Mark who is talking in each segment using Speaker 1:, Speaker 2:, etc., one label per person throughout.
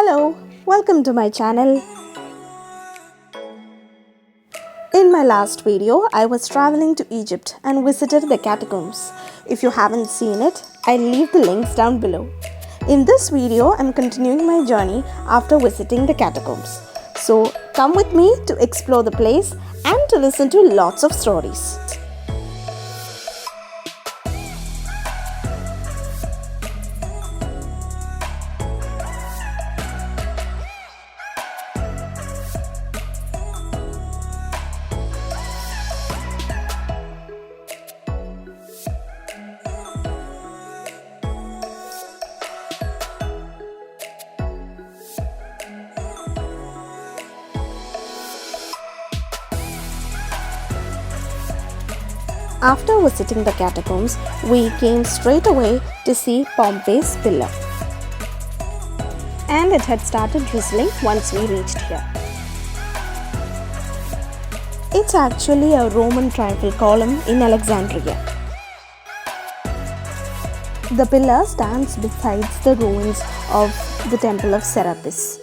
Speaker 1: Hello, welcome to my channel. In my last video, I was traveling to Egypt and visited the catacombs. If you haven't seen it, I'll leave the links down below. In this video, I'm continuing my journey after visiting the catacombs. So come with me to explore the place and to listen to lots of stories. After visiting the catacombs, we came straight away to see Pompey's pillar. And it had started drizzling once we reached here. It's actually a Roman triumphal column in Alexandria. The pillar stands beside the ruins of the temple of Serapis.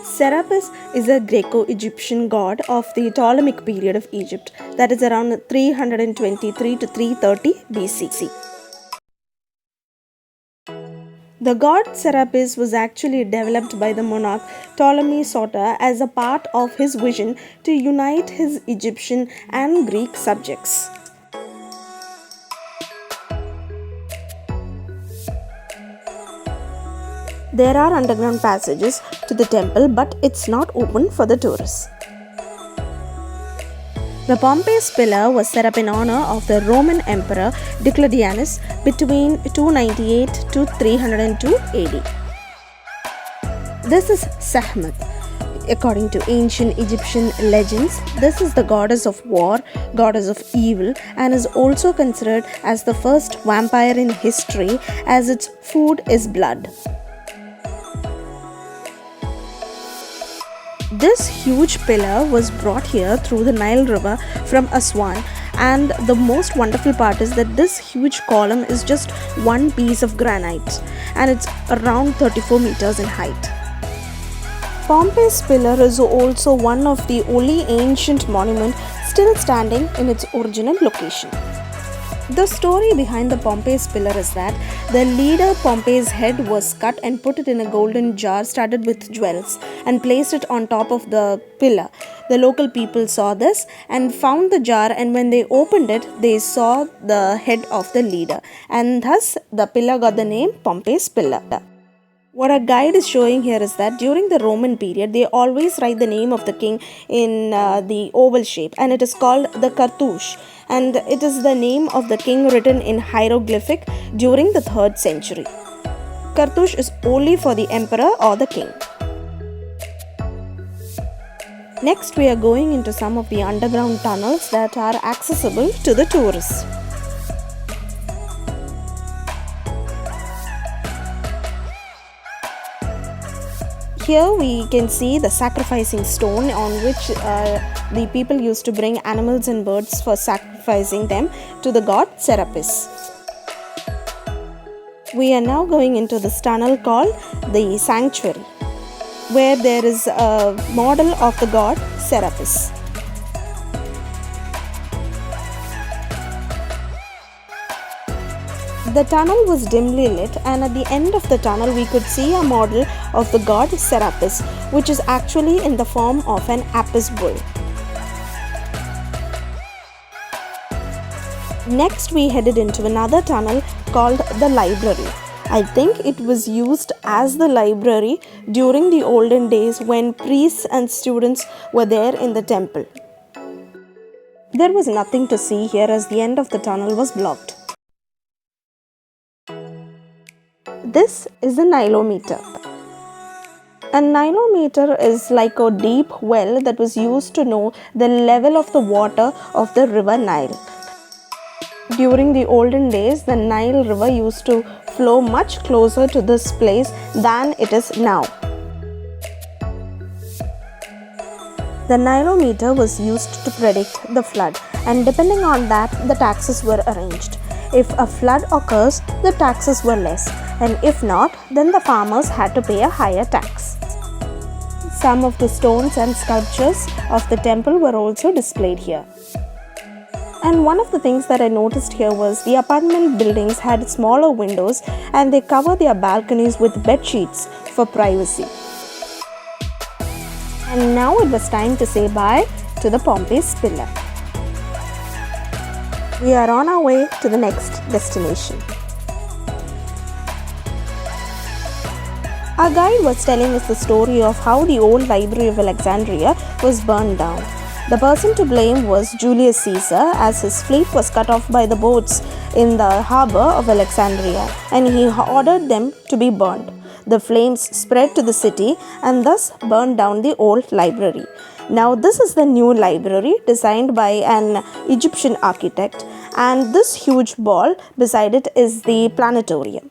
Speaker 1: Serapis is a Greco-Egyptian god of the Ptolemaic period of Egypt, that is around 323 to 330 BC. The god Serapis was actually developed by the monarch Ptolemy Soter as a part of his vision to unite his Egyptian and Greek subjects. There are underground passages to the temple, but it's not open for the tourists. The Pompey's pillar was set up in honor of the Roman Emperor Diocletianus between 298 to 302 AD. This is Sekhmet. According to ancient Egyptian legends, this is the goddess of war, goddess of evil, and is also considered as the first vampire in history, as its food is blood. This huge pillar was brought here through the Nile River from Aswan, and the most wonderful part is that this huge column is just one piece of granite and it's around 34 meters in height. Pompey's pillar is also one of the only ancient monuments still standing in its original location. The story behind the Pompey's pillar is that the leader Pompey's head was cut and put it in a golden jar studded with jewels and placed it on top of the pillar. The local people saw this and found the jar, and when they opened it, they saw the head of the leader, and thus the pillar got the name Pompey's pillar. What our guide is showing here is that during the Roman period, they always write the name of the king in the oval shape, and it is called the cartouche, and it is the name of the king written in hieroglyphic during the 3rd century. Cartouche is only for the emperor or the king. Next, we are going into some of the underground tunnels that are accessible to the tourists. Here we can see the sacrificing stone on which the people used to bring animals and birds for sacrificing them to the god Serapis. We are now going into this tunnel called the sanctuary, where there is a model of the god Serapis. The tunnel was dimly lit, and at the end of the tunnel we could see a model of the god Serapis, which is actually in the form of an Apis bull. Next, we headed into another tunnel called the library. I think it was used as the library during the olden days when priests and students were there in the temple. There was nothing to see here as the end of the tunnel was blocked. This is a nilometer. A nilometer is like a deep well that was used to know the level of the water of the river Nile. During the olden days, the Nile River used to flow much closer to this place than it is now. The nilometer was used to predict the flood, and depending on that, the taxes were arranged. If a flood occurs, the taxes were less, and if not, then the farmers had to pay a higher tax. Some of the stones and sculptures of the temple were also displayed here. And one of the things that I noticed here was the apartment buildings had smaller windows and they covered their balconies with bed sheets for privacy. And now it was time to say bye to the Pompey pillar. We are on our way to the next destination. Our guide was telling us the story of how the old library of Alexandria was burned down. The person to blame was Julius Caesar, as his fleet was cut off by the boats in the harbour of Alexandria, and he ordered them to be burned. The flames spread to the city and thus burned down the old library. Now this is the new library designed by an Egyptian architect, and this huge ball beside it is the planetarium.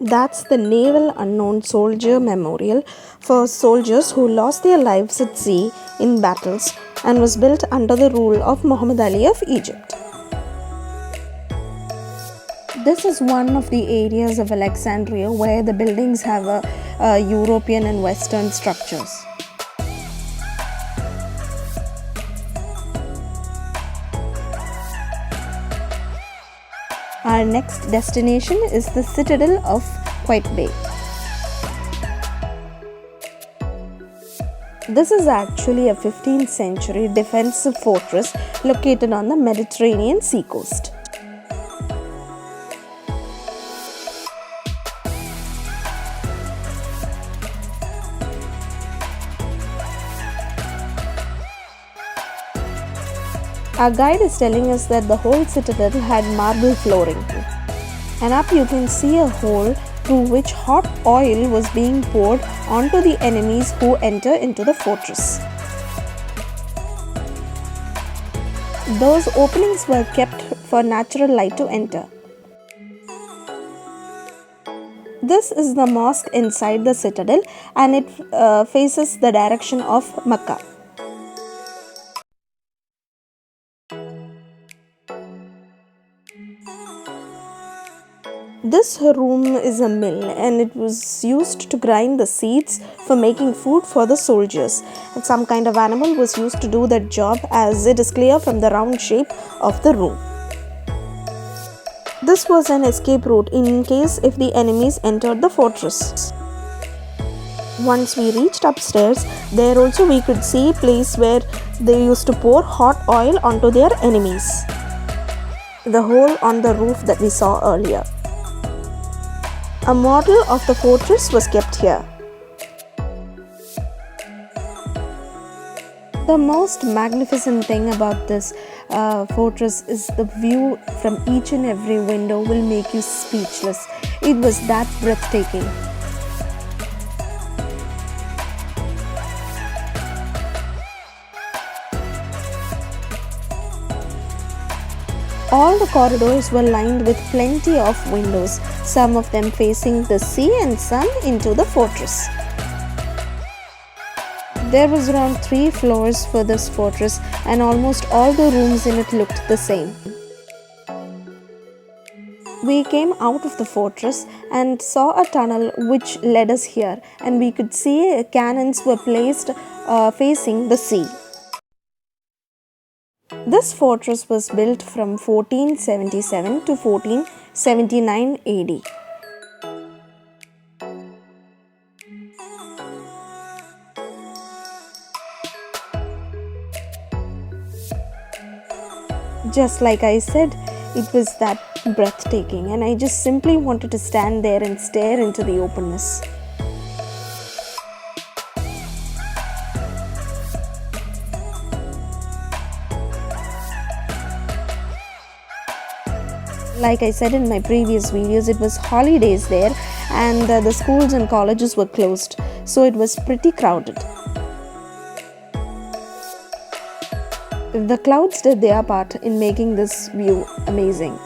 Speaker 1: That's the Naval Unknown Soldier Memorial for soldiers who lost their lives at sea in battles and was built under the rule of Muhammad Ali of Egypt. This is one of the areas of Alexandria where the buildings have a European and Western structures. Our next destination is the Citadel of Qaitbay. This is actually a 15th century defensive fortress located on the Mediterranean seacoast. Our guide is telling us that the whole citadel had marble flooring, and up you can see a hole through which hot oil was being poured onto the enemies who enter into the fortress. Those openings were kept for natural light to enter. This is the mosque inside the citadel, and it faces the direction of Mecca. This room is a mill, and it was used to grind the seeds for making food for the soldiers, and some kind of animal was used to do that job, as it is clear from the round shape of the room. This was an escape route in case if the enemies entered the fortress. Once we reached upstairs, there also we could see a place where they used to pour hot oil onto their enemies. The hole on the roof that we saw earlier. A model of the fortress was kept here. The most magnificent thing about this fortress is the view from each and every window will make you speechless. It was that breathtaking. All the corridors were lined with plenty of windows, some of them facing the sea and sun into the fortress. There was around 3 floors for this fortress, and almost all the rooms in it looked the same. We came out of the fortress and saw a tunnel which led us here, and we could see cannons were placed facing the sea. This fortress was built from 1477 to 1479 AD. Just like I said, it was that breathtaking, and I just simply wanted to stand there and stare into the openness. Like I said in my previous videos, it was holidays there, and the schools and colleges were closed, so it was pretty crowded. The clouds did their part in making this view amazing.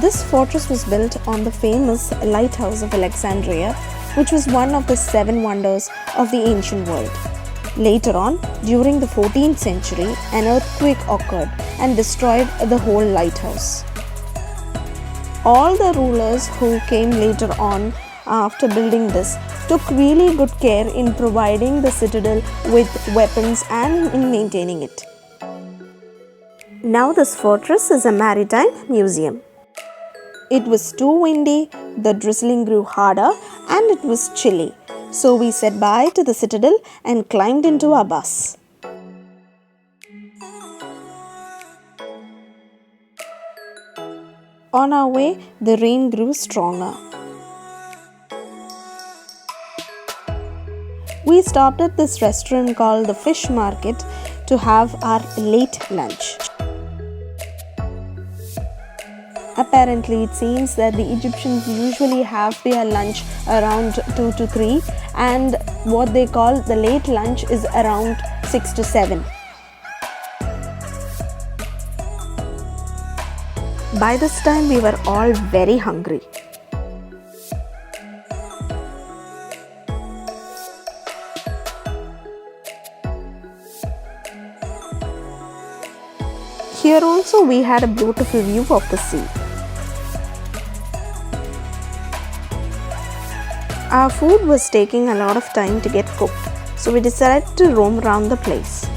Speaker 1: This fortress was built on the famous lighthouse of Alexandria, which was one of the 7 wonders of the ancient world. Later on, during the 14th century, an earthquake occurred and destroyed the whole lighthouse. All the rulers who came later on after building this took really good care in providing the citadel with weapons and in maintaining it. Now this fortress is a maritime museum. It was too windy, the drizzling grew harder, and it was chilly. So we said bye to the citadel and climbed into our bus. On our way, the rain grew stronger. We stopped at this restaurant called the Fish Market to have our late lunch. Apparently, it seems that the Egyptians usually have their lunch around 2 to 3, and what they call the late lunch is around 6 to 7. By this time, we were all very hungry. Here also we had a beautiful view of the sea. Our food was taking a lot of time to get cooked, so we decided to roam around the place.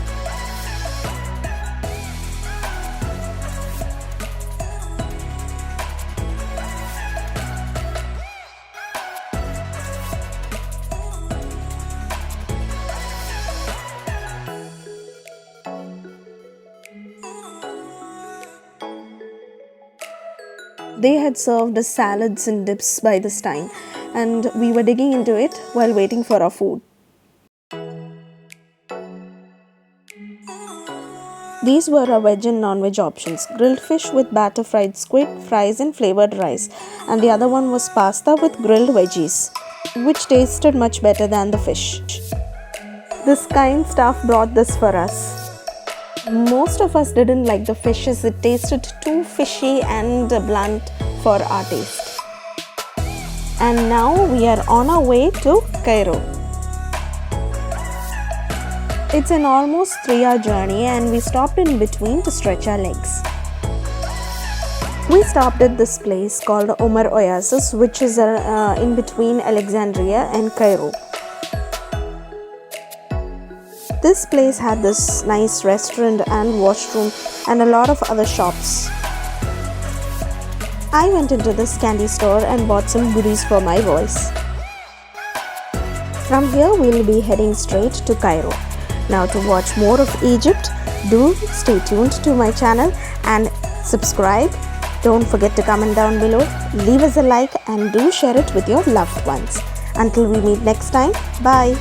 Speaker 1: They had served us salads and dips by this time, and we were digging into it while waiting for our food. These were our veg and non-veg options: grilled fish with batter fried squid, fries and flavored rice, and the other one was pasta with grilled veggies, which tasted much better than the fish. This kind staff brought this for us. Most of us didn't like the fish as it tasted too fishy and blunt for our taste. And now we are on our way to Cairo. It's an almost 3-hour journey, and we stopped in between to stretch our legs. We stopped at this place called Omar Oasis, which is in between Alexandria and Cairo. This place had this nice restaurant and washroom and a lot of other shops. I went into this candy store and bought some goodies for my boys. From here we'll be heading straight to Cairo. Now to watch more of Egypt, do stay tuned to my channel and subscribe. Don't forget to comment down below, leave us a like and do share it with your loved ones. Until we meet next time, bye.